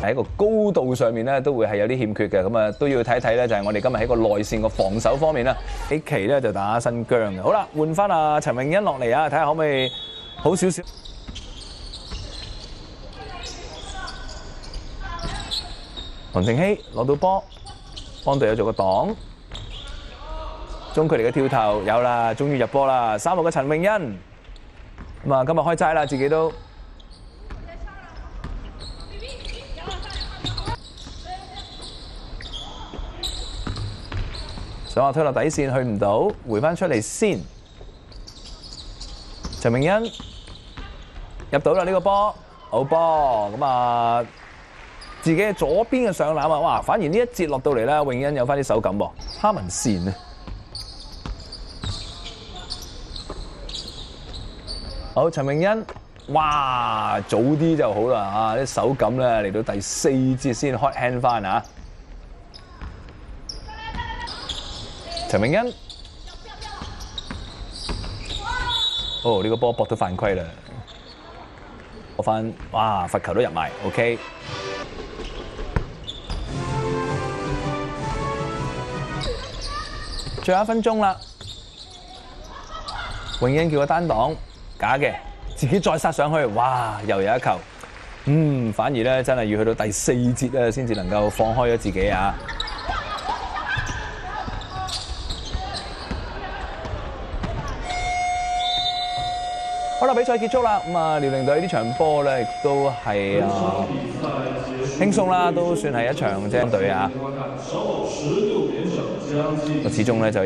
喺一個高度上面咧都會係有啲欠缺嘅，咁啊都要睇一睇咧，就係我哋今日喺個內線個防守方面啦。呢期咧就打新疆嘅，好啦，換翻阿陳詠欣落嚟啊，睇下可唔可以好少少。黃靜希攞到波，幫隊友做個擋，中距離嘅跳投有啦，終於入波啦！3號嘅陳詠欣，咁啊今日開齋啦，自己都。想話推落底線去唔到，回翻出嚟先。陳詠欣入到啦呢個波，好波咁啊！自己左邊嘅上籃啊，哇！反而呢一節落到嚟咧，詠欣有翻啲手感喎，哈文善啊！好，陳詠欣，哇！早啲就好啦啊！啲手感咧嚟到第4節先 hot hand 翻啊！陳詠欣，哦呢個波搏到犯規啦，攞翻，哇罰球都入埋 ，OK。最後1分鐘啦，詠欣叫個單擋假嘅，自己再殺上去，哇又有一球，反而咧真係要去到第4節咧先至能夠放開咗自己啊！好啦，比賽結束啦，咁啊遼寧隊呢場波咧亦都係輕鬆啦，都算係一場正隊啊。始終咧就